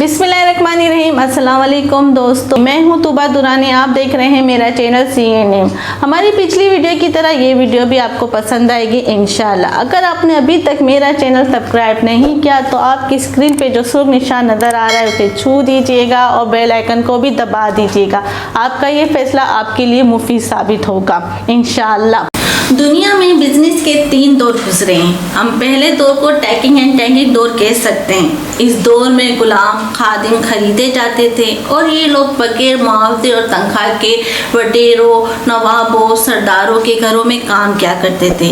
बिस्मिल्लाहिर्रहमानिर्रहीम। अस्सलाम वालेकुम दोस्तों, मैं हूं तुबा दुरानी। आप देख रहे हैं मेरा चैनल CNN। हमारी पिछली वीडियो की तरह ये वीडियो भी आपको पसंद आएगी इंशाल्लाह। अगर आपने अभी तक मेरा चैनल सब्सक्राइब नहीं किया तो आपकी स्क्रीन पे जो सुर्ख निशान नज़र आ रहा है उसे छू दीजिएगा और बेल आइकन को भी दबा दीजिएगा। आपका ये फैसला आपके लिए मुफीद साबित होगा इंशाल्लाह। दुनिया में बिजनेस के 3 दौर गुजरे हैं। हम पहले दौर को टैकिंग एंड टैगिंग दौर कह सकते हैं। इस दौर में गुलाम खादिम खरीदे जाते थे और ये लोग बगैर मुआवजे और तनख्वाह के वडेरों, नवाबों, सरदारों के घरों में काम किया करते थे।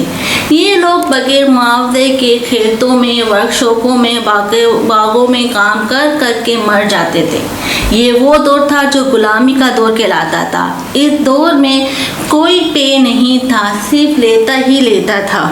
ये लोग बगैर मुआवजे के खेतों में, वर्कशॉपों में, बागों में काम कर कर के मर जाते थे। ये वो दौर था जो गुलामी का दौर कहलाता था। इस दौर में कोई पे नहीं था, सिर्फ लेता ही लेता था,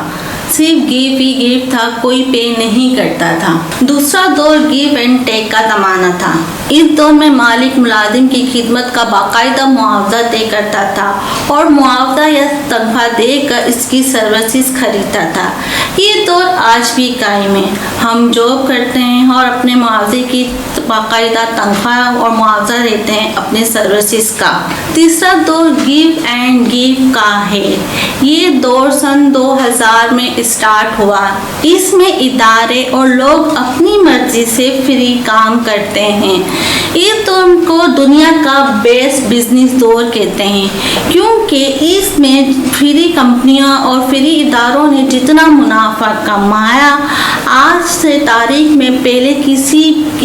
सिर्फ गिव ही गिव था, कोई पे नहीं करता था। दूसरा दौर गिव एंड टेक का ज़माना था। इस दौर में मालिक मुलाजिम की खिदमत का बाकायदा मुआवजा तय करता था और मुआवजा या तनख्वाह देकर इसकी सर्विसेज खरीदता था। ये दौर आज भी कायम है। हम जॉब करते हैं और अपने मुआवजे की बाकायदा तनख्वाह और मुआवजा देते हैं अपने सर्विसेज का। तीसरा दौर गिव एंड गिव का है। ये दौर सन 2000 में स्टार्ट हुआ। इसमें इदारे और लोग अपनी मर्जी से फ्री काम करते हैं। इस दौर को दुनिया का बेस्ट बिजनेस दौर कहते हैं क्योंकि इसमें फ्री कंपनियां और फ्री इदारों ने जितना मुनाफा कमाया आज से तारीख में पहले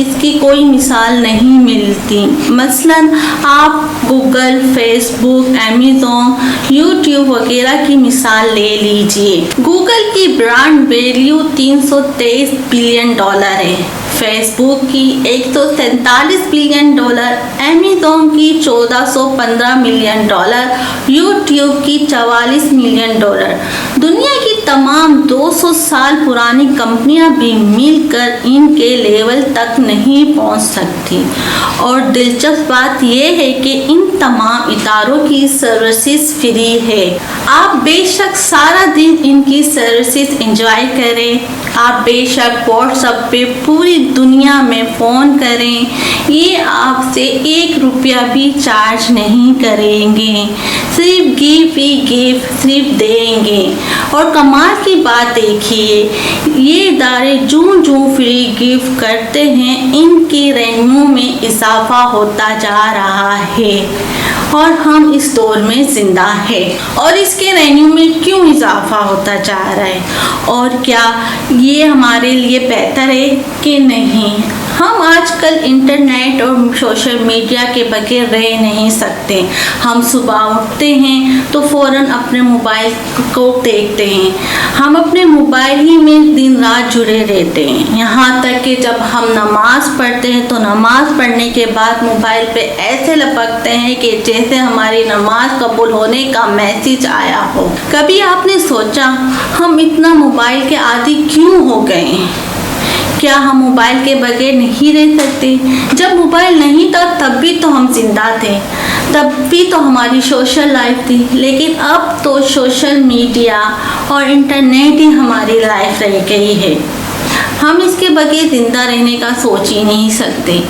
इसकी कोई मिसाल नहीं मिलती। मसलन आप गूगल, फेसबुक, अमेज़न, यूट्यूब वगैरह की मिसाल ले लीजिए। गूगल की ब्रांड वैल्यू $323 बिलियन है, फेसबुक की $147 बिलियन, अमेज़न की $1415 मिलियन, यूट्यूब की $44 मिलियन। दुनिया की तमाम 200 साल पुरानी कंपनियां भी मिलकर इनके लेवल तक नहीं पहुंच सकती। और दिलचस्प बात यह है कि इन तमाम इदारों की सर्विसेज फ्री है। आप बेशक सारा दिन इनकी सर्विसेज एंजॉय करें, आप बेशक व्हाट्सएप पे पूरी दुनिया में फ़ोन करें, ये आपसे ₹1 भी चार्ज नहीं करेंगे, सिर्फ गिव ही गिव सिर्फ देंगे। और कमाल की बात देखिए, ये इदारे जूं फ्री गिव करते हैं इनकी रेवेन्यू में इजाफा होता जा रहा है और हम इस दौर में जिंदा है। और इसके रेवेन्यू में क्यों इजाफा होता जा रहा है और क्या ये हमारे लिए बेहतर है कि नहीं? हम आजकल इंटरनेट और सोशल मीडिया के बगैर रह नहीं सकते। हम सुबह उठते हैं तो फ़ौरन अपने मोबाइल को देखते हैं। हम अपने मोबाइल ही में दिन रात जुड़े रहते हैं। यहाँ तक कि जब हम नमाज पढ़ते हैं तो नमाज पढ़ने के बाद मोबाइल पे ऐसे लपकते हैं कि जैसे हमारी नमाज कबूल होने का मैसेज आया हो। कभी आपने सोचा हम इतना मोबाइल के आदी क्यों हो गए हैं? क्या हम मोबाइल के बगैर नहीं रह सकते? जब मोबाइल नहीं था तब भी तो हम जिंदा थे, तब भी तो हमारी सोशल लाइफ थी। लेकिन अब तो सोशल मीडिया और इंटरनेट ही हमारी लाइफ रह गई है। हम इसके बगैर ज़िंदा रहने का सोच ही नहीं सकते।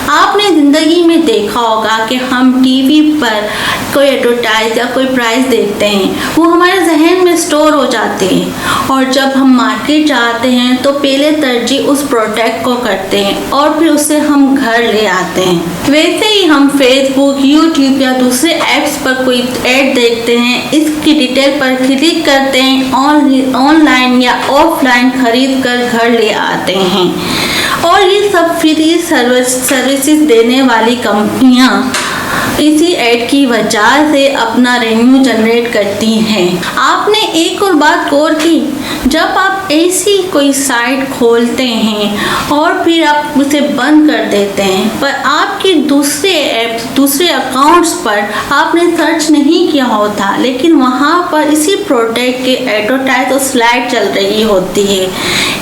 आपने ज़िंदगी में देखा होगा कि हम टीवी पर कोई एडवर्टाइज या कोई प्राइस देखते हैं, वो हमारे जहन में स्टोर हो जाते हैं और जब हम मार्केट जाते हैं तो पहले तरजीह उस प्रोडक्ट को करते हैं और फिर उसे हम घर ले आते हैं। वैसे ही हम फेसबुक, यूट्यूब या दूसरे ऐप्स पर कोई ऐड देखते हैं, इसकी डिटेल पर क्लिक करते हैं, ऑनलाइन या ऑफलाइन खरीद कर घर ले आते हैं। और ये सब फ्री सर्विसेज देने वाली कंपनियां इसी ऐड की वजह से अपना रेवेन्यू जनरेट करती हैं। आपने एक और बात गौर की, जब आप ऐसी कोई साइट खोलते हैं और फिर आप उसे बंद कर देते हैं पर आपके दूसरे ऐप्स, दूसरे अकाउंट्स पर आपने सर्च नहीं किया होता, लेकिन वहाँ पर इसी प्रोडक्ट के एडवर्टाइज और स्लाइड चल रही होती है।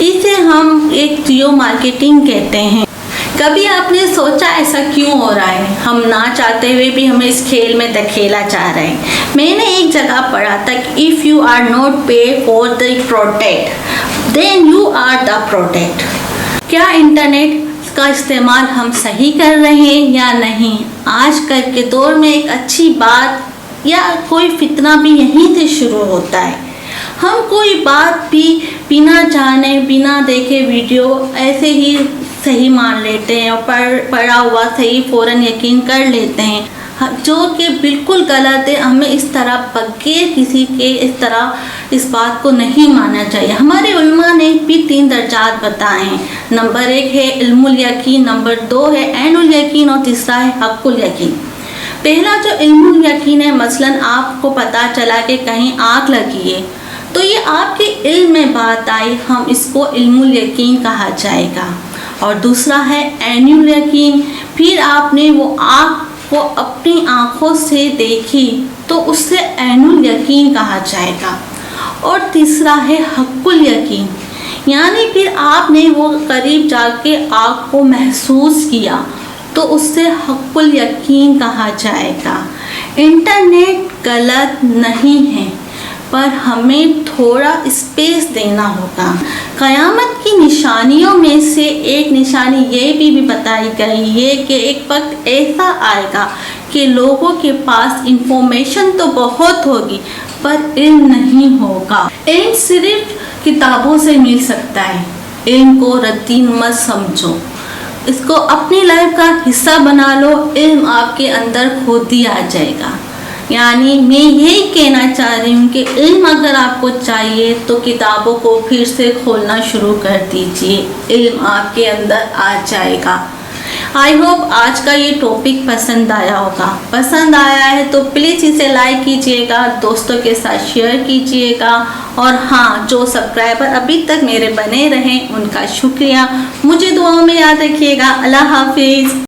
इसे हम एक जियो मार्केटिंग कहते हैं। कभी आपने सोचा ऐसा क्यों हो रहा है? हम ना चाहते हुए भी हमें इस खेल में धकेला जा रहे हैं। मैंने एक जगह पढ़ा था कि if you are not pay for the product then you are the product. क्या इंटरनेट کا استعمال ہم صحیح کر رہے ہیں یا نہیں۔ آج کل کے دور میں ایک اچھی بات یا کوئی فتنہ بھی یہیں سے شروع ہوتا ہے۔ ہم کوئی بات بھی بنا جانے بنا دیکھے ویڈیو ایسے ہی صحیح مان لیتے ہیں اور پڑھا ہوا صحیح فوراً یقین کر لیتے ہیں، جو کہ بالکل غلط ہے۔ ہمیں اس طرح بغیر کسی کے اس بات کو نہیں ماننا چاہیے۔ ہمارے علماء نے بھی 3 درجات بتائے ہیں۔ نمبر 1 ہے علم الیقین، نمبر 2 ہے عین الیقین اور تیسرا ہے حق الیقین۔ پہلا جو علم الیقین ہے، مثلاً آپ کو پتہ چلا کہ کہیں آگ لگی ہے تو یہ آپ کے علم میں بات آئی، ہم اس کو علم الیقین کہا جائے گا۔ اور دوسرا ہے عین الیقین، پھر آپ نے وہ آگ کو اپنی آنکھوں سے دیکھی تو اس سے عین الیقین کہا جائے گا۔ اور تیسرا ہے حق الیقین، یعنی پھر آپ نے وہ قریب جا کے آگ کو محسوس کیا تو اس سے حق الیقین کہا جائے گا۔ انٹرنیٹ غلط نہیں ہے، پر ہمیں تھوڑا اسپیس دینا ہوگا۔ قیامت کی نشانیوں میں سے ایک نشانی یہ بھی بتائی گئی ہے کہ ایک وقت ایسا آئے گا کہ لوگوں کے پاس انفارمیشن تو بہت ہوگی پر علم نہیں ہوگا۔ علم صرف کتابوں سے مل سکتا ہے۔ علم کو ردی مت سمجھو، اس کو اپنی لائف کا حصہ بنا لو، علم آپ کے اندر خود ہی آ جائے گا۔ یعنی میں یہی کہنا چاہ رہی ہوں کہ علم اگر آپ کو چاہیے تو کتابوں کو پھر سے کھولنا شروع کر دیجئے، علم آپ کے اندر آ جائے گا۔ آئی ہوپ آج کا یہ ٹاپک پسند آیا ہوگا۔ پسند آیا ہے تو پلیز اسے لائک کیجئے گا، دوستوں کے ساتھ شیئر کیجئے گا، اور ہاں، جو سبسکرائبر ابھی تک میرے بنے رہیں ان کا شکریہ۔ مجھے دعاؤں میں یاد رکھیے گا۔ اللہ حافظ۔